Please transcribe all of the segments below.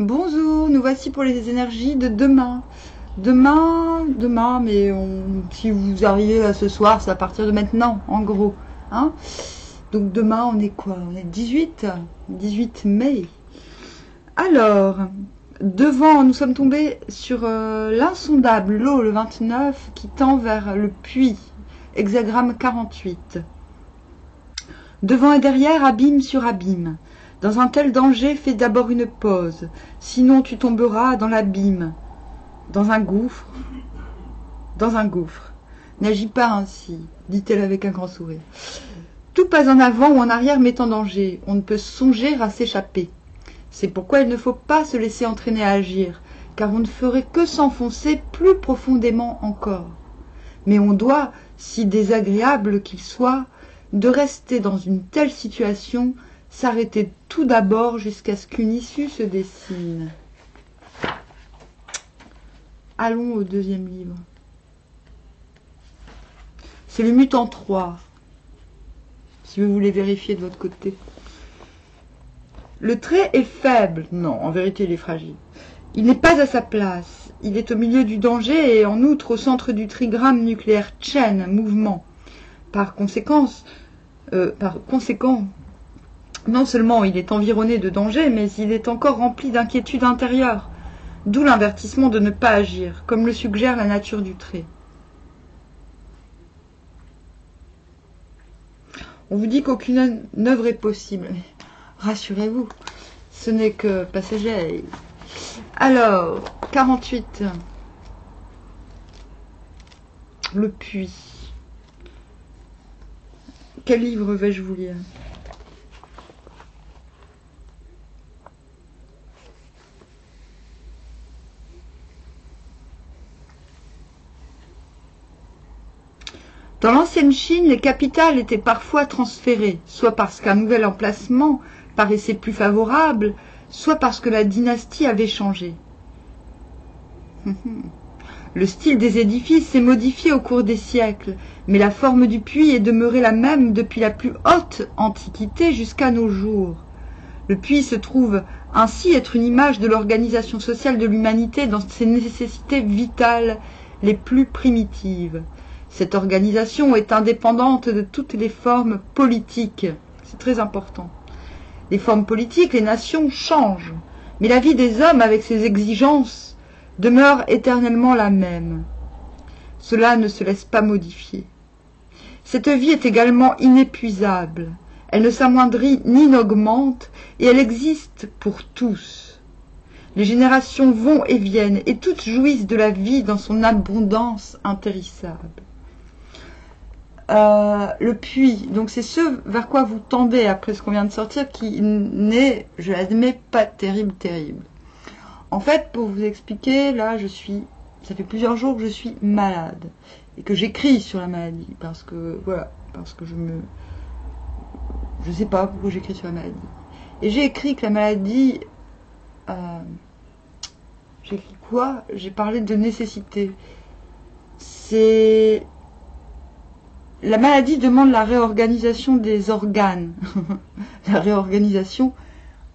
Bonjour, nous voici pour les énergies de demain. Demain, mais si vous arrivez là ce soir, c'est à partir de maintenant, en gros. Hein, donc demain, on est quoi? On est 18 mai. Alors, devant, nous sommes tombés sur l'insondable lot, le 29, qui tend vers le puits, hexagramme 48. Devant et derrière, abîme sur abîme. Dans un tel danger, fais d'abord une pause, sinon tu tomberas dans l'abîme, dans un gouffre. N'agis pas ainsi, dit-elle avec un grand sourire. Tout pas en avant ou en arrière m'est en danger, on ne peut songer à s'échapper. C'est pourquoi il ne faut pas se laisser entraîner à agir, car on ne ferait que s'enfoncer plus profondément encore. Mais on doit, si désagréable qu'il soit, de rester dans une telle situation, s'arrêter tout d'abord jusqu'à ce qu'une issue se dessine. Allons au deuxième livre. C'est le Mutant 3, si vous voulez vérifier de votre côté. Le trait est faible. Non, en vérité, il est fragile. Il n'est pas à sa place. Il est au milieu du danger et en outre au centre du trigramme nucléaire Chen, mouvement. Par conséquent, non seulement il est environné de danger, mais il est encore rempli d'inquiétude intérieure. D'où l'avertissement de ne pas agir, comme le suggère la nature du trait. On vous dit qu'aucune œuvre est possible. Mais rassurez-vous, ce n'est que passager. Alors, 48. Le puits. Quel livre vais-je vous lire ? Dans l'ancienne Chine, les capitales étaient parfois transférées, soit parce qu'un nouvel emplacement paraissait plus favorable, soit parce que la dynastie avait changé. Le style des édifices s'est modifié au cours des siècles, mais la forme du puits est demeurée la même depuis la plus haute antiquité jusqu'à nos jours. Le puits se trouve ainsi être une image de l'organisation sociale de l'humanité dans ses nécessités vitales les plus primitives. Cette organisation est indépendante de toutes les formes politiques. C'est très important. Les formes politiques, les nations changent, mais la vie des hommes avec ses exigences demeure éternellement la même. Cela ne se laisse pas modifier. Cette vie est également inépuisable. Elle ne s'amoindrit ni n'augmente, et elle existe pour tous. Les générations vont et viennent, et toutes jouissent de la vie dans son abondance intérissable. Le puits, donc c'est ce vers quoi vous tendez après ce qu'on vient de sortir, qui n'est, je l'admets, pas terrible. En fait, pour vous expliquer, là, ça fait plusieurs jours que je suis malade et que j'écris sur la maladie parce que je sais pas pourquoi j'écris sur la maladie. Et j'ai écrit que la maladie, j'ai écrit quoi? J'ai parlé de nécessité. La maladie demande la réorganisation des organes. La réorganisation,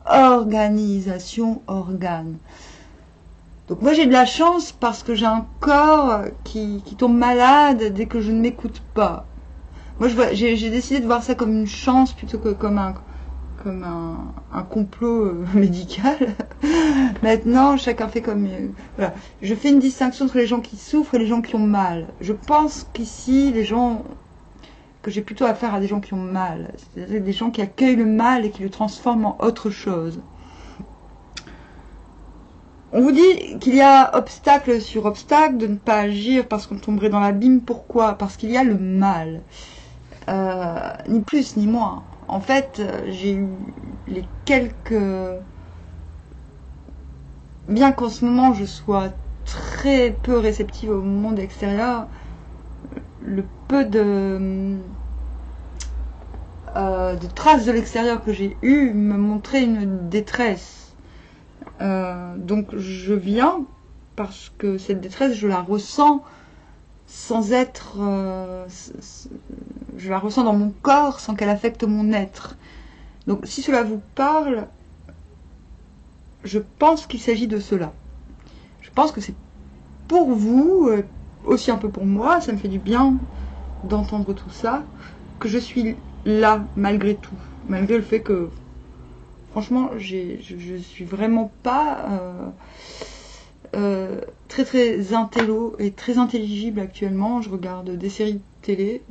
organe. Donc moi j'ai de la chance parce que j'ai un corps qui tombe malade dès que je ne m'écoute pas. Moi j'ai décidé de voir ça comme une chance plutôt que comme un complot médical. Maintenant, chacun fait comme... voilà. Je fais une distinction entre les gens qui souffrent et les gens qui ont mal. Je pense qu'ici, que j'ai plutôt affaire à des gens qui ont mal. C'est-à-dire des gens qui accueillent le mal et qui le transforment en autre chose. On vous dit qu'il y a obstacle sur obstacle, de ne pas agir parce qu'on tomberait dans l'abîme. Pourquoi? Parce qu'il y a le mal. Ni plus ni moins. En fait, j'ai eu les quelques... Bien qu'en ce moment je sois très peu réceptive au monde extérieur, le peu de traces de l'extérieur que j'ai eu me montraient une détresse. Donc je viens parce que cette détresse, je la ressens sans être... je la ressens dans mon corps sans qu'elle affecte mon être. Donc si cela vous parle, je pense qu'il s'agit de cela. Je pense que c'est pour vous, aussi un peu pour moi, ça me fait du bien d'entendre tout ça, que je suis là malgré tout, malgré le fait que franchement je suis vraiment pas très très intello et très intelligible actuellement. Je regarde des séries télé,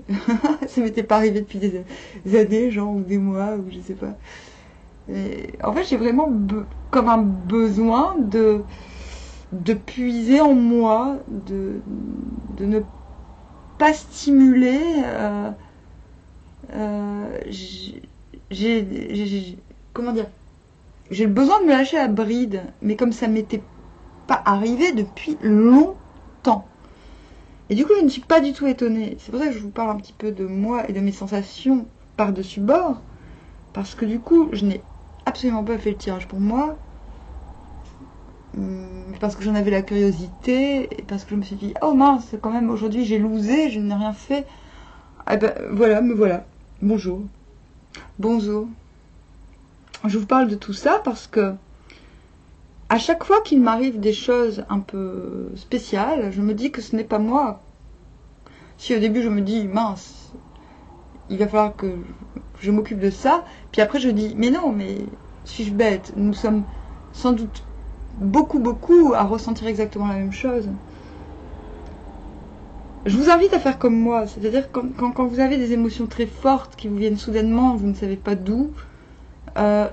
ça m'était pas arrivé depuis des années, genre, ou des mois, ou je sais pas. Et en fait j'ai vraiment comme un besoin de puiser en moi, de ne pas stimuler. Comment dire, j'ai le besoin de me lâcher la bride, mais comme ça m'était pas arrivé depuis longtemps. Et du coup, je ne suis pas du tout étonnée. C'est pour ça que je vous parle un petit peu de moi et de mes sensations par-dessus bord, parce que du coup, je n'ai absolument pas fait le tirage pour moi, parce que j'en avais la curiosité, et parce que je me suis dit, oh mince, quand même, aujourd'hui j'ai losé, je n'ai rien fait. Ah ben voilà, me voilà. Bonjour. Bonjour. Je vous parle de tout ça parce que à chaque fois qu'il m'arrive des choses un peu spéciales, je me dis que ce n'est pas moi. Si au début je me dis, mince, il va falloir que je m'occupe de ça, puis après je dis, mais non, mais suis-je bête? Nous sommes sans doute beaucoup à ressentir exactement la même chose. Je vous invite à faire comme moi, c'est-à-dire quand vous avez des émotions très fortes qui vous viennent soudainement, vous ne savez pas d'où,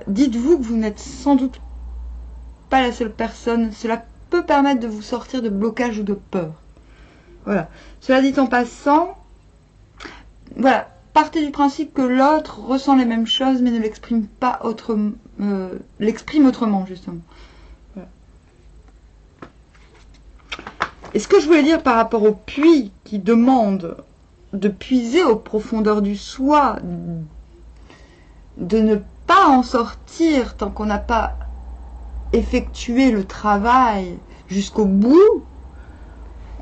dites-vous que vous n'êtes sans doute pas la seule personne. Cela peut permettre de vous sortir de blocage ou de peur. Voilà. Cela dit en passant, voilà, partez du principe que l'autre ressent les mêmes choses mais ne l'exprime pas autrement, l'exprime autrement justement. Voilà. Et ce que je voulais dire par rapport au puits qui demande de puiser aux profondeurs du soi, de ne pas en sortir tant qu'on n'a pas effectué le travail jusqu'au bout,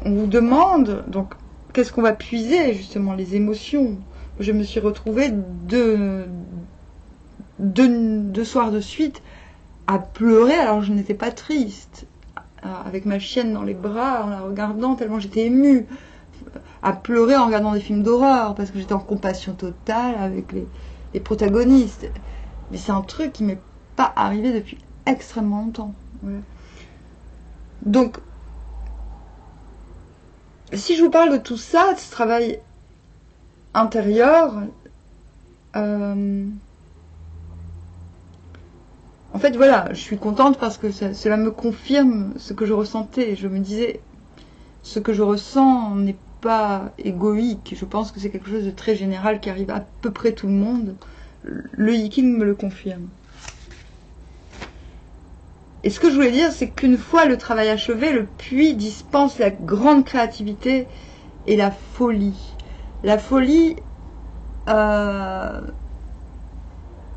on vous demande, donc, qu'est-ce qu'on va puiser, justement, les émotions. Je me suis retrouvée deux soirs de suite à pleurer alors que je n'étais pas triste, avec ma chienne dans les bras, en la regardant tellement j'étais émue, à pleurer en regardant des films d'horreur, parce que j'étais en compassion totale avec les protagonistes. Mais c'est un truc qui m'est pas arrivé depuis extrêmement longtemps. Voilà. Donc, si je vous parle de tout ça, de ce travail intérieur, en fait, voilà, je suis contente parce que cela me confirme ce que je ressentais. Je me disais, ce que je ressens n'est pas égoïque. Je pense que c'est quelque chose de très général qui arrive à peu près tout le monde. Le Yiking me le confirme. Et ce que je voulais dire, c'est qu'une fois le travail achevé, le puits dispense la grande créativité et la folie. La folie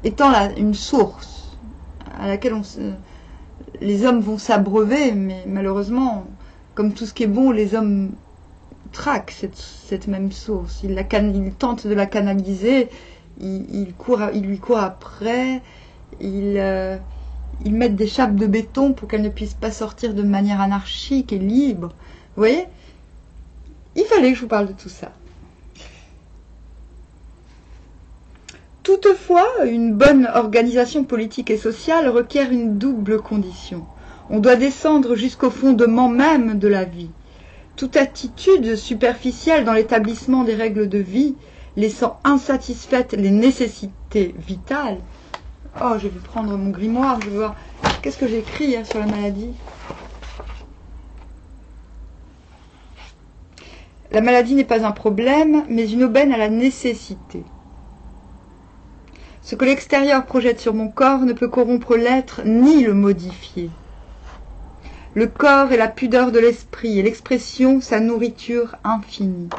étant une source à laquelle les hommes vont s'abreuver, mais malheureusement, comme tout ce qui est bon, les hommes traquent cette même source. Ils tentent de la canaliser, ils lui courent après, ils mettent des chapes de béton pour qu'elles ne puissent pas sortir de manière anarchique et libre. Vous voyez? Il fallait que je vous parle de tout ça. Toutefois, une bonne organisation politique et sociale requiert une double condition. On doit descendre jusqu'au fondement même de la vie. Toute attitude superficielle dans l'établissement des règles de vie, laissant insatisfaites les nécessités vitales. Oh, je vais prendre mon grimoire, je vais voir. Qu'est-ce que j'ai écrit hier sur la maladie? La maladie n'est pas un problème, mais une aubaine à la nécessité. Ce que l'extérieur projette sur mon corps ne peut corrompre l'être ni le modifier. Le corps est la pudeur de l'esprit et l'expression sa nourriture infinie.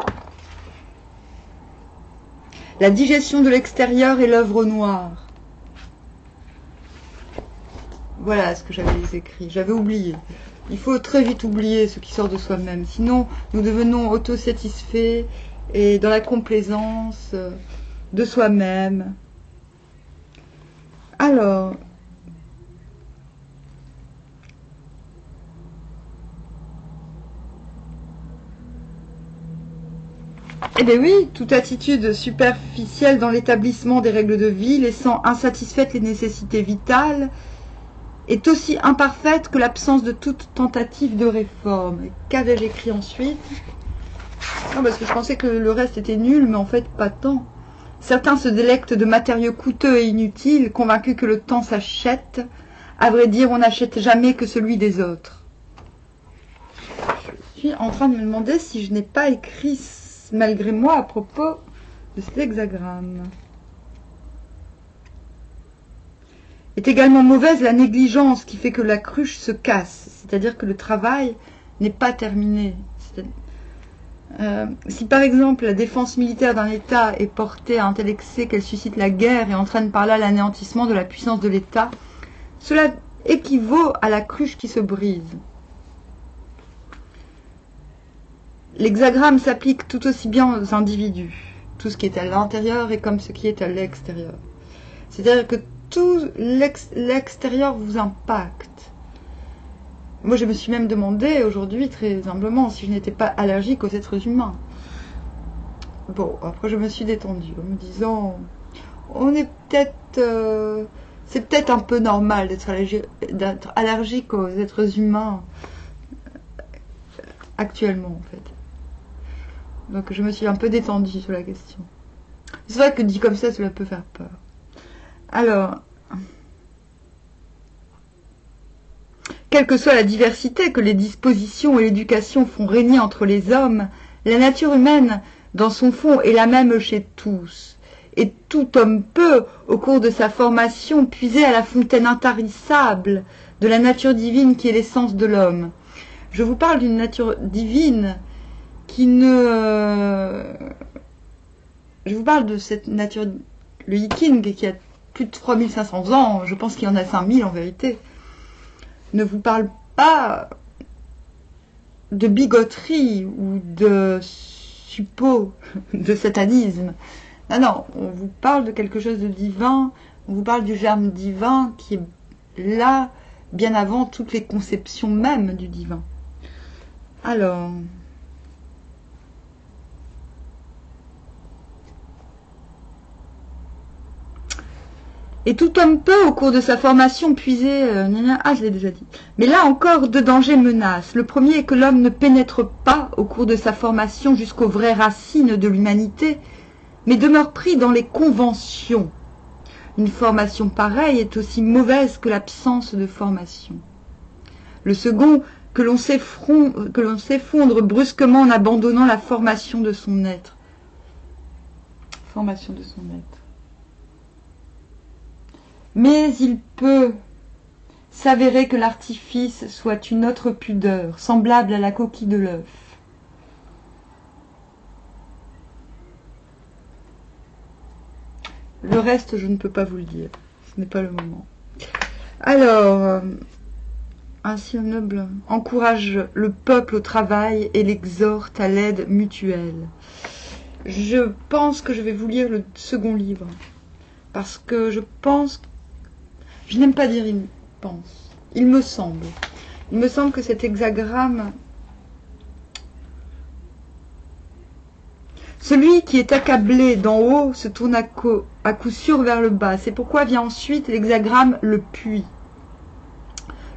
La digestion de l'extérieur est l'œuvre noire. Voilà ce que j'avais écrit. J'avais oublié. Il faut très vite oublier ce qui sort de soi-même. Sinon, nous devenons autosatisfaits et dans la complaisance de soi-même. Alors, Eh bien oui, toute attitude superficielle dans l'établissement des règles de vie, laissant insatisfaites les nécessités vitales, est aussi imparfaite que l'absence de toute tentative de réforme. Qu'avais-je écrit ensuite? Non, parce que je pensais que le reste était nul, mais en fait pas tant. Certains se délectent de matériaux coûteux et inutiles, convaincus que le temps s'achète. À vrai dire, on n'achète jamais que celui des autres. Je suis en train de me demander si je n'ai pas écrit malgré moi à propos de cet hexagramme. Est également mauvaise la négligence qui fait que la cruche se casse, c'est-à-dire que le travail n'est pas terminé. Si par exemple la défense militaire d'un État est portée à un tel excès qu'elle suscite la guerre et entraîne par là l'anéantissement de la puissance de l'État, cela équivaut à la cruche qui se brise. L'hexagramme s'applique tout aussi bien aux individus. Tout ce qui est à l'intérieur est comme ce qui est à l'extérieur. C'est-à-dire que tout l'extérieur vous impacte. Moi, je me suis même demandé aujourd'hui, très humblement, si je n'étais pas allergique aux êtres humains. Bon, après je me suis détendue en me disant, on est peut-être... c'est peut-être un peu normal d'être allergique aux êtres humains actuellement, en fait. Donc je me suis un peu détendue sur la question. C'est vrai que dit comme ça, cela peut faire peur. Alors, quelle que soit la diversité que les dispositions et l'éducation font régner entre les hommes, la nature humaine, dans son fond, est la même chez tous. Et tout homme peut, au cours de sa formation, puiser à la fontaine intarissable de la nature divine qui est l'essence de l'homme. Je vous parle d'une nature divine qui ne... Je vous parle de cette nature, le Yiking, qui a plus de 3500 ans, je pense qu'il y en a 5000 en vérité, ne vous parle pas de bigoterie ou de suppôt, de satanisme. Non, non, on vous parle de quelque chose de divin, on vous parle du germe divin qui est là, bien avant toutes les conceptions même du divin. Alors... Et tout homme peut, au cours de sa formation, puiser... je l'ai déjà dit. Mais là encore, deux dangers menacent. Le premier est que l'homme ne pénètre pas, au cours de sa formation, jusqu'aux vraies racines de l'humanité, mais demeure pris dans les conventions. Une formation pareille est aussi mauvaise que l'absence de formation. Le second, que l'on s'effondre brusquement en abandonnant la formation de son être. Formation de son être. Mais il peut s'avérer que l'artifice soit une autre pudeur, semblable à la coquille de l'œuf. Le reste, je ne peux pas vous le dire. Ce n'est pas le moment. Alors, ainsi un noble encourage le peuple au travail et l'exhorte à l'aide mutuelle. Je pense que je vais vous lire le second livre. Parce que je pense... Je n'aime pas dire il pense. Il me semble. Il me semble que cet hexagramme... Celui qui est accablé d'en haut se tourne à coup sûr vers le bas. C'est pourquoi vient ensuite l'hexagramme le puits.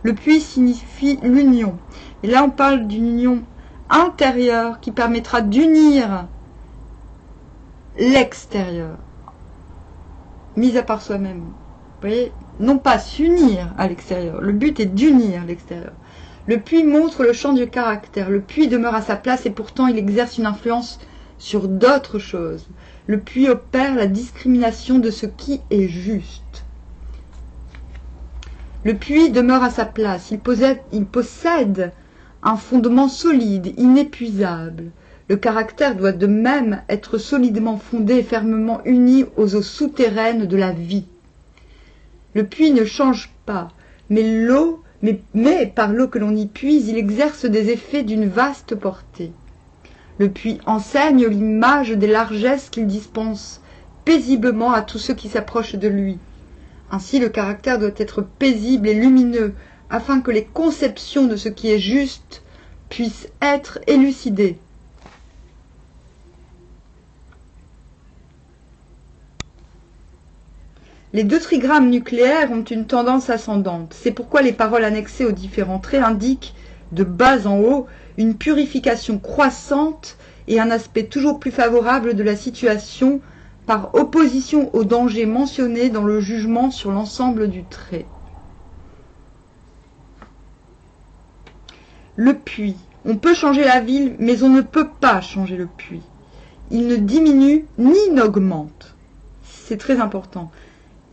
Le puits signifie l'union. Et là on parle d'une union intérieure qui permettra d'unir l'extérieur. Mis à part soi-même. Vous voyez, non pas s'unir à l'extérieur. Le but est d'unir l'extérieur. Le puits montre le champ du caractère. Le puits demeure à sa place et pourtant il exerce une influence sur d'autres choses. Le puits opère la discrimination de ce qui est juste. Le puits demeure à sa place. Il possède un fondement solide, inépuisable. Le caractère doit de même être solidement fondé et fermement uni aux eaux souterraines de la vie. Le puits ne change pas, mais par l'eau que l'on y puise, il exerce des effets d'une vaste portée. Le puits enseigne l'image des largesses qu'il dispense paisiblement à tous ceux qui s'approchent de lui. Ainsi, le caractère doit être paisible et lumineux, afin que les conceptions de ce qui est juste puissent être élucidées. Les deux trigrammes nucléaires ont une tendance ascendante. C'est pourquoi les paroles annexées aux différents traits indiquent, de bas en haut, une purification croissante et un aspect toujours plus favorable de la situation par opposition aux dangers mentionnés dans le jugement sur l'ensemble du trait. Le puits. On peut changer la ville, mais on ne peut pas changer le puits. Il ne diminue ni n'augmente. C'est très important.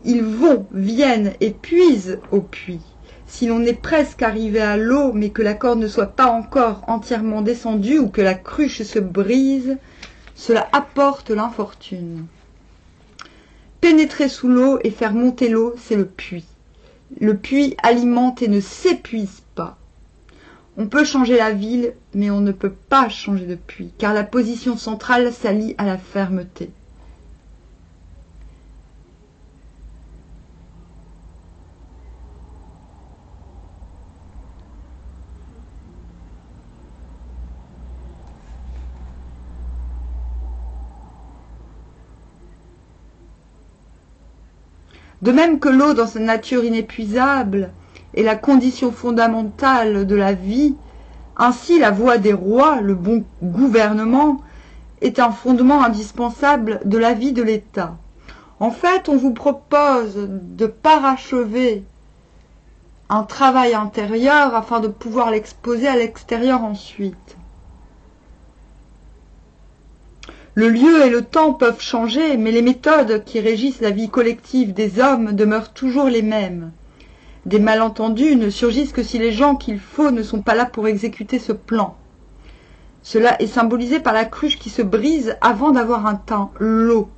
Ils vont, viennent et puisent au puits. Si l'on est presque arrivé à l'eau, mais que la corde ne soit pas encore entièrement descendue ou que la cruche se brise, cela apporte l'infortune. Pénétrer sous l'eau et faire monter l'eau, c'est le puits. Le puits alimente et ne s'épuise pas. On peut changer la ville, mais on ne peut pas changer de puits, car la position centrale s'allie à la fermeté. De même que l'eau dans sa nature inépuisable est la condition fondamentale de la vie, ainsi la voie des rois, le bon gouvernement, est un fondement indispensable de la vie de l'État. En fait, on vous propose de parachever un travail intérieur afin de pouvoir l'exposer à l'extérieur ensuite. Le lieu et le temps peuvent changer, mais les méthodes qui régissent la vie collective des hommes demeurent toujours les mêmes. Des malentendus ne surgissent que si les gens qu'il faut ne sont pas là pour exécuter ce plan. Cela est symbolisé par la cruche qui se brise avant d'avoir atteint l'eau.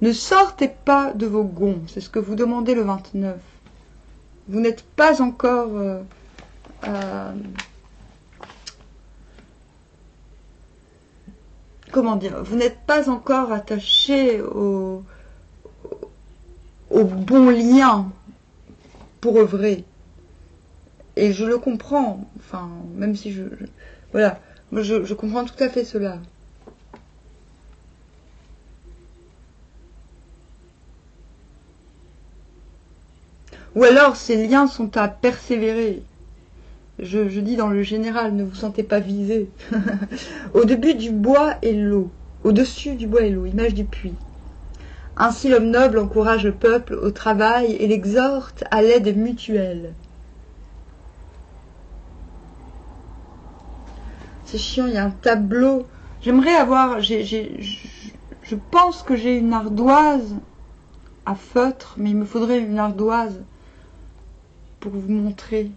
Ne sortez pas de vos gonds, c'est ce que vous demandez le 29. Vous n'êtes pas encore... comment dire, vous n'êtes pas encore attaché au bon lien pour œuvrer. Et je le comprends, enfin, même si voilà, moi je comprends tout à fait cela. Ou alors ces liens sont à persévérer. Je dis dans le général, ne vous sentez pas visé. Au début du bois et l'eau, au-dessus du bois et l'eau, image du puits. Ainsi l'homme noble encourage le peuple au travail et l'exhorte à l'aide mutuelle. C'est chiant, il y a un tableau. J'aimerais avoir... je pense que j'ai une ardoise à feutre, mais il me faudrait une ardoise pour vous montrer.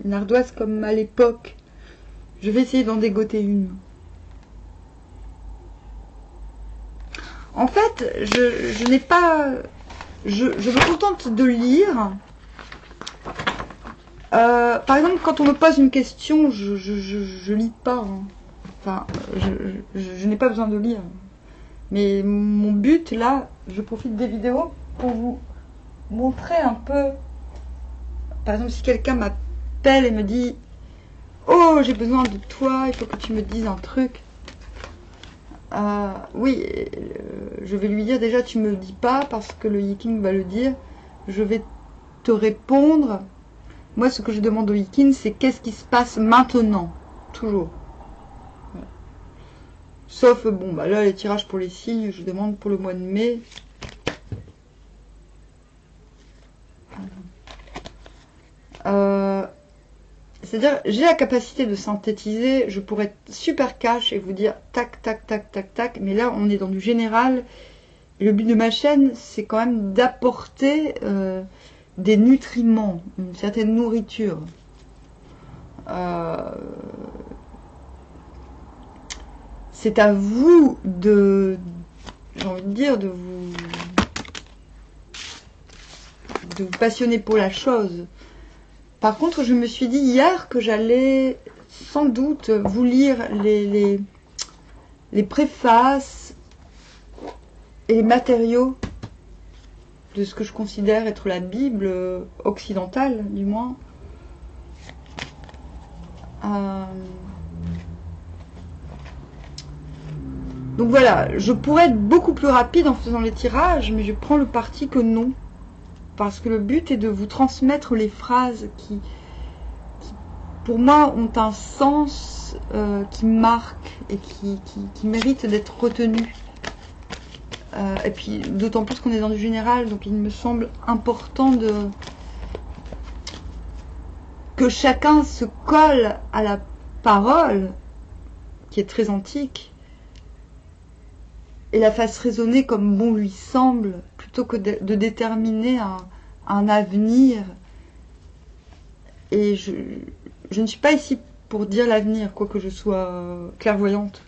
Une ardoise comme à l'époque. Je vais essayer d'en dégoter une. En fait, je n'ai pas... Je me contente de lire. Par exemple, quand on me pose une question, je lis pas. Hein. Enfin, je n'ai pas besoin de lire. Mais mon but, là, je profite des vidéos pour vous montrer un peu... Par exemple, si quelqu'un m'appelle et me dit « Oh, j'ai besoin de toi, il faut que tu me dises un truc. » Oui, je vais lui dire déjà, tu me le dis pas parce que le Yiking va le dire. Je vais te répondre. Moi, ce que je demande au Yiking, c'est qu'est-ce qui se passe maintenant. Toujours. Voilà. Sauf, bon, bah là, les tirages pour les signes, je demande pour le mois de mai. C'est-à-dire, j'ai la capacité de synthétiser, je pourrais être super cash et vous dire tac, tac, tac, tac, tac, mais là, on est dans du général. Et le but de ma chaîne, c'est quand même d'apporter des nutriments, une certaine nourriture. C'est à vous de, j'ai envie de dire, de vous passionner pour la chose. Par contre, je me suis dit hier que j'allais sans doute vous lire les préfaces et les matériaux de ce que je considère être la Bible occidentale, du moins. Donc voilà, je pourrais être beaucoup plus rapide en faisant les tirages, mais je prends le parti que non. Parce que le but est de vous transmettre les phrases qui pour moi, ont un sens qui marque et qui mérite d'être retenu. Et puis, d'autant plus qu'on est dans du général, donc il me semble important que chacun se colle à la parole, qui est très antique, et la fasse résonner comme bon lui semble, plutôt que de déterminer un avenir. Et je ne suis pas ici pour dire l'avenir, quoique je sois clairvoyante,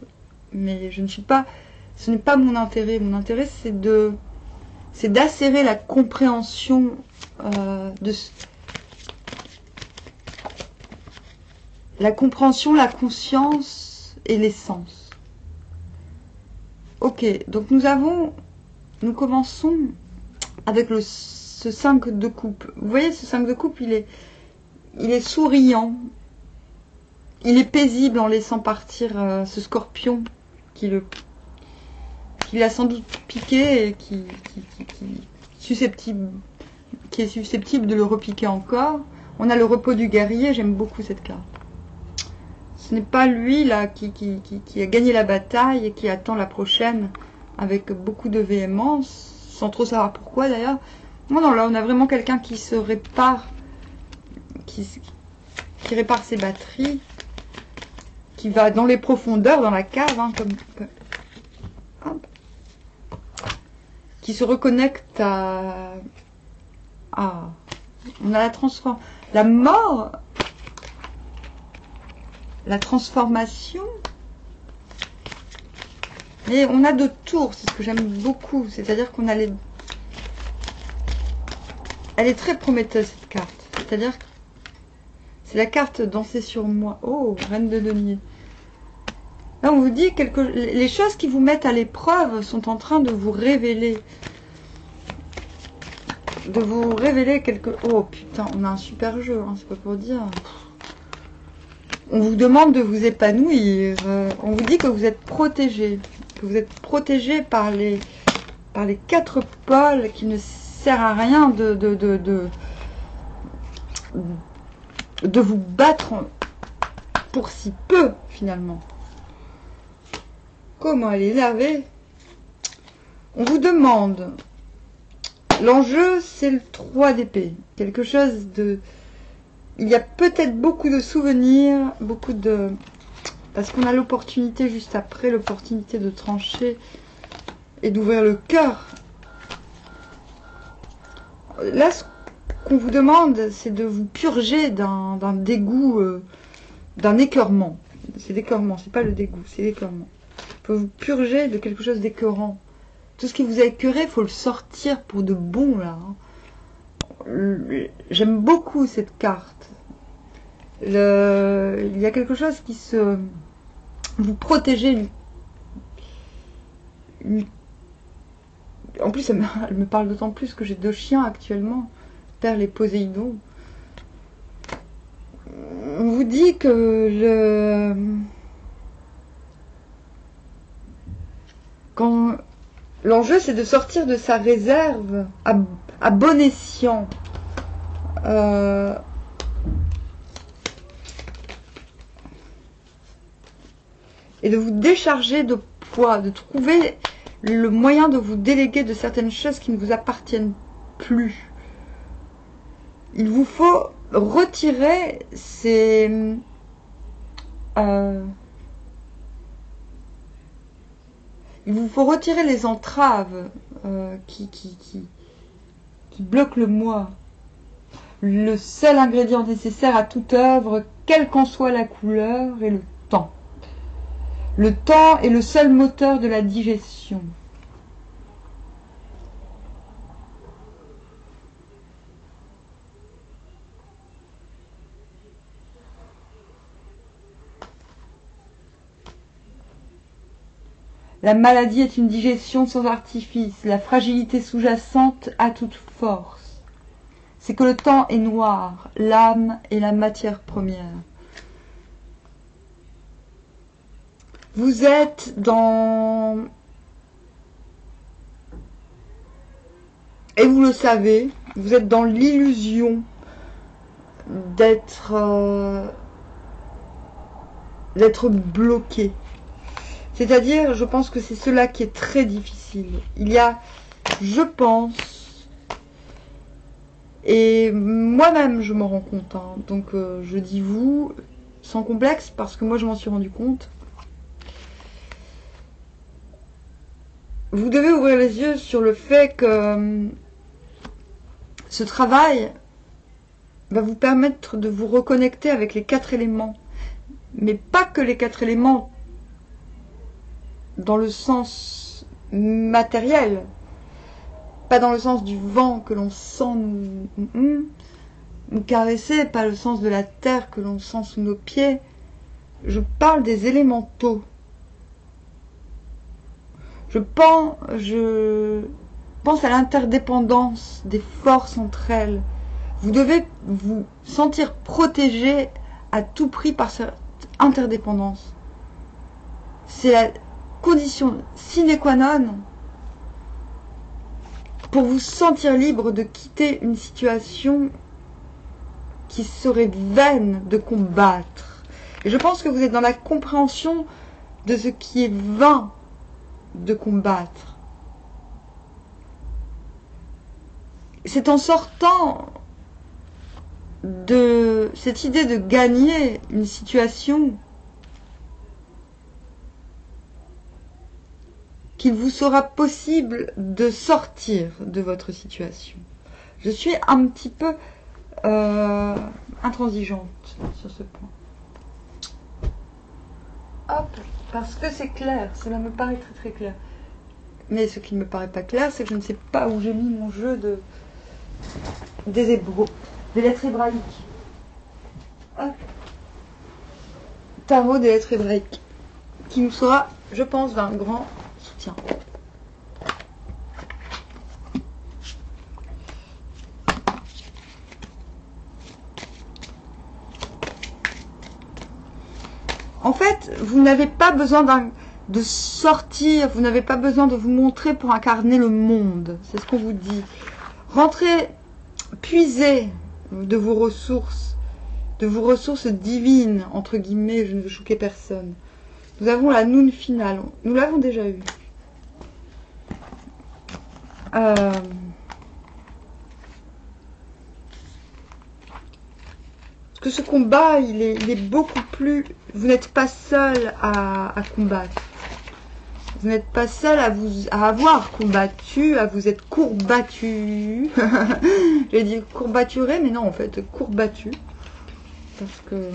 mais je ne suis pas, ce n'est pas mon intérêt. Mon intérêt, c'est d'acérer la compréhension la conscience et l'essence. Ok, donc nous commençons avec ce 5 de coupe. Vous voyez, ce 5 de coupe, il est souriant, il est paisible en laissant partir ce scorpion qui l'a sans doute piqué et qui est susceptible de le repiquer encore. On a le repos du guerrier, j'aime beaucoup cette carte. Ce n'est pas lui là qui a gagné la bataille et qui attend la prochaine avec beaucoup de véhémence, sans trop savoir pourquoi d'ailleurs. Non, là on a vraiment quelqu'un qui se répare, qui répare ses batteries, qui va dans les profondeurs, dans la cave, hein, hop, qui se reconnecte à on a la mort, la transformation, et on a 2 tours, c'est ce que j'aime beaucoup, c'est-à-dire qu'on a elle est très prometteuse cette carte, c'est-à-dire que c'est la carte Danser sur moi. Oh, Reine de denier. Là, on vous dit les choses qui vous mettent à l'épreuve sont en train de vous révéler. Oh putain, on a un super jeu, hein, c'est pas pour dire. On vous demande de vous épanouir. On vous dit que vous êtes protégé. Que vous êtes protégé par les 4 pôles, qui ne sert à rien de vous battre pour si peu, finalement. Comment elle est lavée? On vous demande, l'enjeu c'est le 3 d'épée, quelque chose de, il y a peut-être beaucoup de souvenirs, parce qu'on a l'opportunité juste après, l'opportunité de trancher et d'ouvrir le cœur. Là, ce qu'on vous demande, c'est de vous purger d'un dégoût, d'un écœurement. C'est l'écœurement, c'est pas le dégoût, c'est l'écœurement. Il faut vous purger de quelque chose d'écœurant. Tout ce qui vous a écœuré, il faut le sortir pour de bon, là. J'aime beaucoup cette carte. Il y a quelque chose qui se... Vous protégez En plus, elle me parle d'autant plus que j'ai 2 chiens actuellement, Perle et Poséidon. On vous dit que l'enjeu c'est de sortir de sa réserve à bon escient. Et de vous décharger de poids, de trouver le moyen de vous déléguer de certaines choses qui ne vous appartiennent plus. Il vous faut retirer il vous faut retirer les entraves qui bloquent le moi. Le seul ingrédient nécessaire à toute œuvre, quelle qu'en soit la couleur, est le temps. Le temps est le seul moteur de la digestion. La maladie est une digestion sans artifice, la fragilité sous-jacente a toute force. C'est que le temps est noir, l'âme est la matière première. Vous êtes dans... Et vous le savez, vous êtes dans l'illusion d'être bloqué. C'est-à-dire, je pense que c'est cela qui est très difficile. Il y a, je pense, et moi-même je m'en rends compte, hein, donc je dis vous, sans complexe, parce que moi je m'en suis rendu compte. Vous devez ouvrir les yeux sur le fait que ce travail va vous permettre de vous reconnecter avec les 4 éléments. Mais pas que les 4 éléments dans le sens matériel, pas dans le sens du vent que l'on sent nous caresser, pas le sens de la terre que l'on sent sous nos pieds. Je parle des élémentaux. Je pense à l'interdépendance des forces entre elles. Vous devez vous sentir protégé à tout prix par cette interdépendance. C'est la condition sine qua non pour vous sentir libre de quitter une situation qui serait vaine de combattre. Et je pense que vous êtes dans la compréhension de ce qui est vain de combattre. C'est en sortant de cette idée de gagner une situation qu'il vous sera possible de sortir de votre situation. Je suis un petit peu intransigeante sur ce point. Hop, parce que c'est clair, cela me paraît très très clair. Mais ce qui ne me paraît pas clair, c'est que je ne sais pas où j'ai mis mon jeu des hébreux, des lettres hébraïques. Hop. Tarot des lettres hébraïques, qui nous sera, je pense, d'un grand soutien. En fait, vous n'avez pas besoin de sortir, vous n'avez pas besoin de vous montrer pour incarner le monde. C'est ce qu'on vous dit. Rentrez, puisez de vos ressources divines, entre guillemets, je ne veux choquer personne. Nous avons la noune finale, nous l'avons déjà eu. Parce que ce combat, il est beaucoup plus... Vous n'êtes pas seul à combattre. Vous n'êtes pas seul à avoir combattu, à vous être courbattu. J'ai dit courbaturé, mais non, en fait, courbattu. Parce que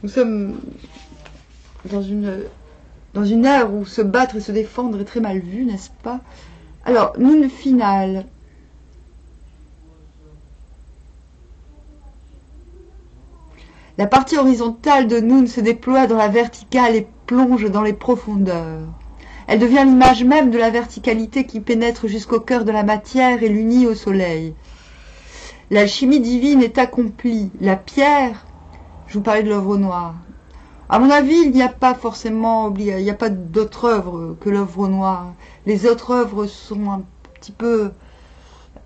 nous sommes dans une ère où se battre et se défendre est très mal vu, n'est-ce pas? Alors, noune finale. La partie horizontale de Noun se déploie dans la verticale et plonge dans les profondeurs. Elle devient l'image même de la verticalité qui pénètre jusqu'au cœur de la matière et l'unit au soleil. L'alchimie divine est accomplie. La pierre, je vous parlais de l'œuvre noire. À mon avis, il n'y a pas forcément, il n'y a pas d'autre œuvre que l'œuvre noire. Les autres œuvres sont un petit peu...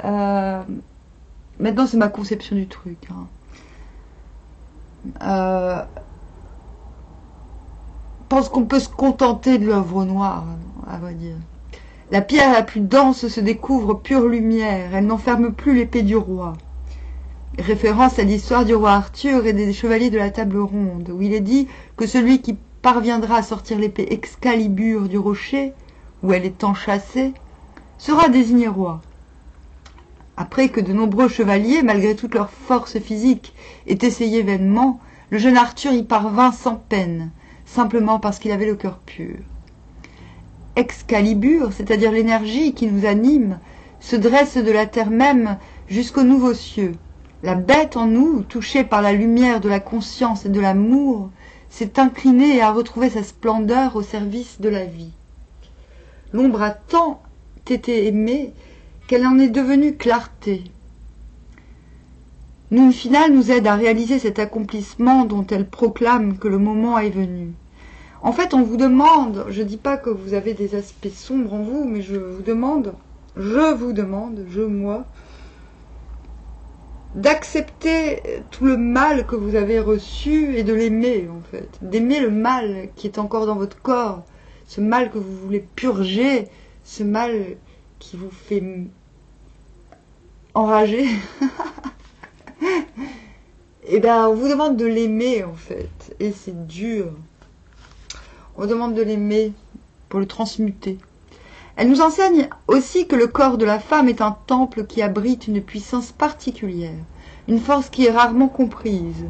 Maintenant, c'est ma conception du truc. Pense qu'on peut se contenter de l'œuvre noire, à vrai dire. La pierre la plus dense se découvre pure lumière, elle n'enferme plus l'épée du roi. Référence à l'histoire du roi Arthur et des chevaliers de la table ronde, où il est dit que celui qui parviendra à sortir l'épée Excalibur du rocher, où elle est enchâssée, sera désigné roi. Après que de nombreux chevaliers, malgré toute leur force physique, aient essayé vainement, le jeune Arthur y parvint sans peine, simplement parce qu'il avait le cœur pur. Excalibur, c'est-à-dire l'énergie qui nous anime, se dresse de la terre même jusqu'aux nouveaux cieux. La bête en nous, touchée par la lumière de la conscience et de l'amour, s'est inclinée et a retrouvé sa splendeur au service de la vie. L'ombre a tant été aimée qu'elle en est devenue clarté. Noun finale nous aide à réaliser cet accomplissement dont elle proclame que le moment est venu. En fait, on vous demande, je dis pas que vous avez des aspects sombres en vous, mais je vous demande, moi, d'accepter tout le mal que vous avez reçu et de l'aimer, en fait. D'aimer le mal qui est encore dans votre corps, ce mal que vous voulez purger, ce mal qui vous fait enrager. Et bien, on vous demande de l'aimer, en fait. Et c'est dur. On vous demande de l'aimer pour le transmuter. Elle nous enseigne aussi que le corps de la femme est un temple qui abrite une puissance particulière, une force qui est rarement comprise,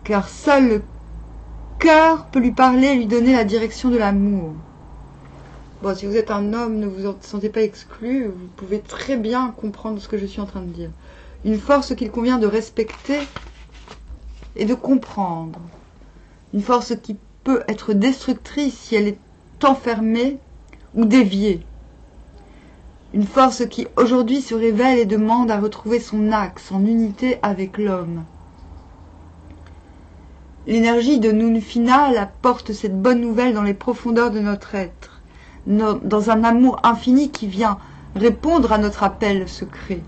car seul le cœur peut lui parler et lui donner la direction de l'amour. Bon, si vous êtes un homme, ne vous en sentez pas exclu, vous pouvez très bien comprendre ce que je suis en train de dire. Une force qu'il convient de respecter et de comprendre. Une force qui peut être destructrice si elle est enfermée ou déviée. Une force qui aujourd'hui se révèle et demande à retrouver son axe en unité avec l'homme. L'énergie de Noun Final apporte cette bonne nouvelle dans les profondeurs de notre être, dans un amour infini qui vient répondre à notre appel secret.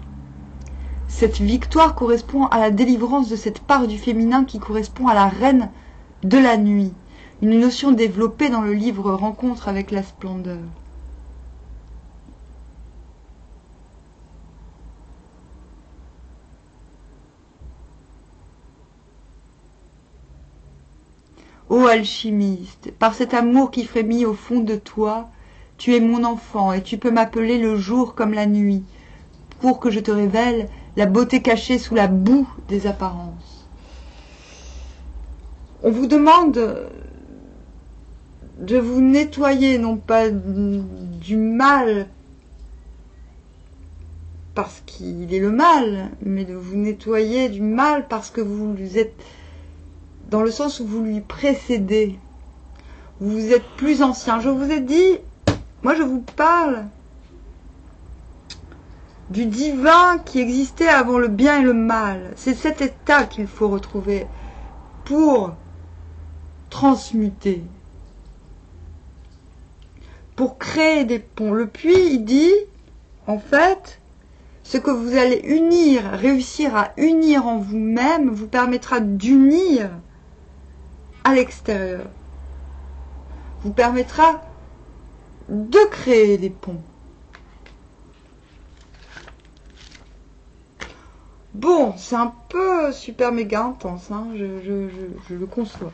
Cette victoire correspond à la délivrance de cette part du féminin qui correspond à la reine de la nuit, une notion développée dans le livre Rencontre avec la splendeur. Ô alchimiste, par cet amour qui frémit au fond de toi, tu es mon enfant et tu peux m'appeler le jour comme la nuit, pour que je te révèle la beauté cachée sous la boue des apparences. On vous demande de vous nettoyer, non pas du mal, parce qu'il est le mal, mais de vous nettoyer du mal parce que vous êtes dans le sens où vous lui précédez. Vous êtes plus ancien. Je vous ai dit, moi je vous parle du divin qui existait avant le bien et le mal. C'est cet état qu'il faut retrouver pour transmuter, pour créer des ponts. Le puits, il dit, en fait, ce que vous allez unir, réussir à unir en vous-même, vous permettra d'unir à l'extérieur. Vous permettra de créer des ponts. Bon, c'est un peu super méga intense, hein, je le conçois.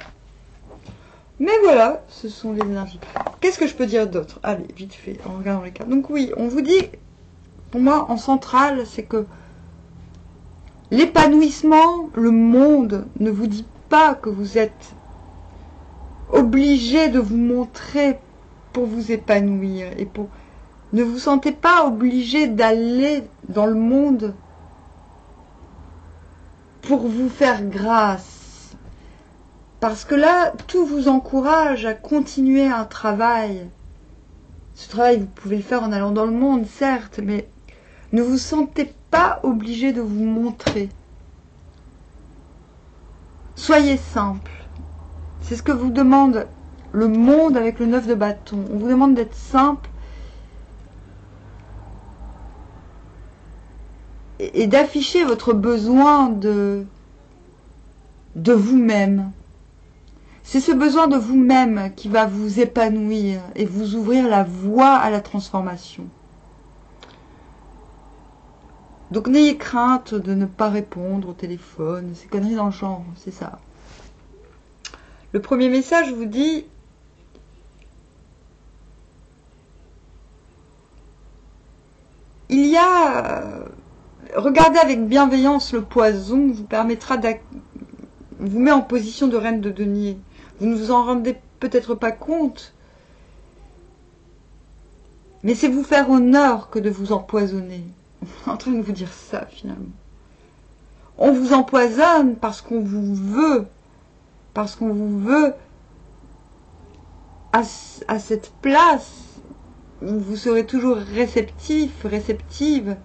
Mais voilà, ce sont les énergies. Qu'est-ce que je peux dire d'autre? Allez, vite fait, en regardant les cartes. Donc oui, on vous dit, pour moi, en centrale, c'est que l'épanouissement, le monde, ne vous dit pas que vous êtes obligé de vous montrer pour vous épanouir. Et pour ne vous sentez pas obligé d'aller dans le monde pour vous faire grâce. Parce que là, tout vous encourage à continuer un travail. Ce travail, vous pouvez le faire en allant dans le monde, certes, mais ne vous sentez pas obligé de vous montrer. Soyez simple. C'est ce que vous demande le monde avec le 9 de bâton. On vous demande d'être simple et d'afficher votre besoin de vous-même. C'est ce besoin de vous-même qui va vous épanouir et vous ouvrir la voie à la transformation. Donc n'ayez crainte de ne pas répondre au téléphone, ces conneries dans le genre, c'est ça. Le premier message vous dit: il y a... Regardez avec bienveillance le poison, vous permettra vous met en position de reine de denier. Vous ne vous en rendez peut-être pas compte, mais c'est vous faire honneur que de vous empoisonner. On est en train de vous dire ça, finalement. On vous empoisonne parce qu'on vous veut à cette place où vous serez toujours réceptif, réceptive,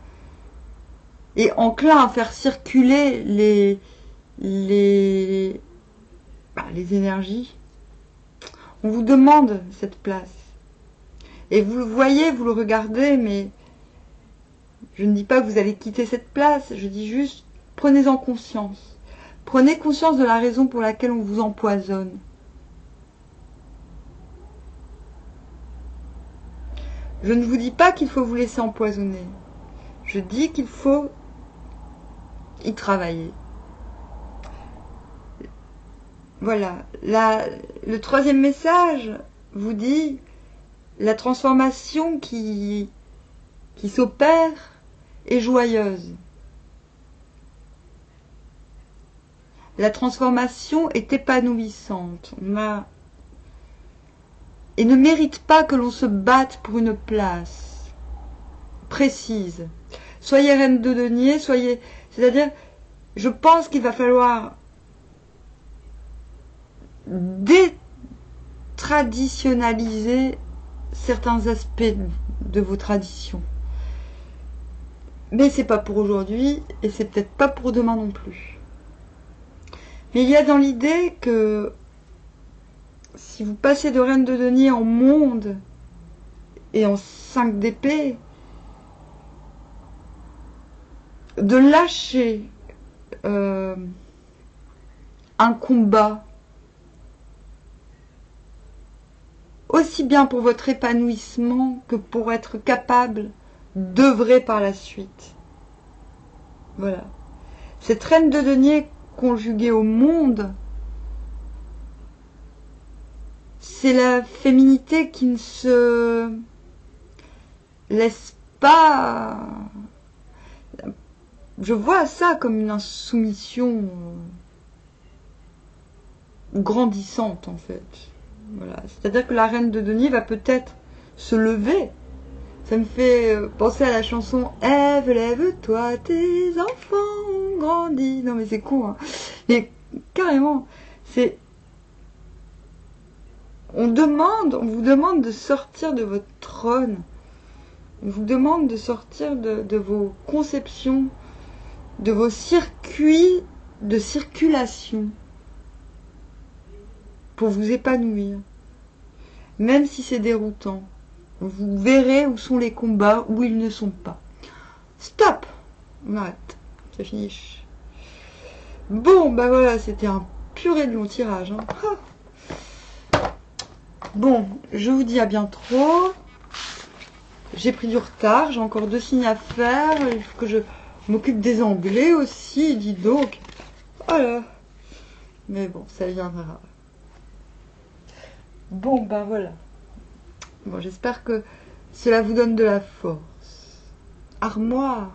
et enclin à faire circuler les énergies. On vous demande cette place. Et vous le voyez, vous le regardez, mais je ne dis pas que vous allez quitter cette place, je dis juste, prenez-en conscience. Prenez conscience de la raison pour laquelle on vous empoisonne. Je ne vous dis pas qu'il faut vous laisser empoisonner. Je dis qu'il faut y travailler. Voilà. Le troisième message vous dit la transformation qui s'opère est joyeuse. La transformation est épanouissante. Et ne mérite pas que l'on se batte pour une place précise. Soyez reine de denier, soyez... C'est-à-dire, je pense qu'il va falloir détraditionnaliser certains aspects de vos traditions. Mais c'est pas pour aujourd'hui, et c'est peut-être pas pour demain non plus. Mais il y a dans l'idée que si vous passez de reine de denier en monde et en 5 d'épée, de lâcher un combat aussi bien pour votre épanouissement que pour être capable d'œuvrer par la suite. Voilà. Cette reine de denier conjuguée au monde, c'est la féminité qui ne se laisse pas... Je vois ça comme une insoumission grandissante en fait. Voilà. C'est-à-dire que la reine de denier va peut-être se lever. Ça me fait penser à la chanson « Ève, lève-toi, tes enfants ont grandi ». Non mais c'est con, hein. Mais carrément, c'est... on vous demande de sortir de votre trône. On vous demande de sortir de vos conceptions, de vos circuits de circulation pour vous épanouir. Même si c'est déroutant. Vous verrez où sont les combats, où ils ne sont pas. Stop! On arrête. C'est fini. Bon, bah voilà, c'était un purée de long tirage. Hein. Bon, je vous dis à bientôt. J'ai pris du retard, j'ai encore 2 signes à faire. Il faut que je m'occupe des Anglais aussi, dis donc. Voilà. Mais bon, ça viendra. Bon, ben voilà. Bon, j'espère que cela vous donne de la force. Armoire.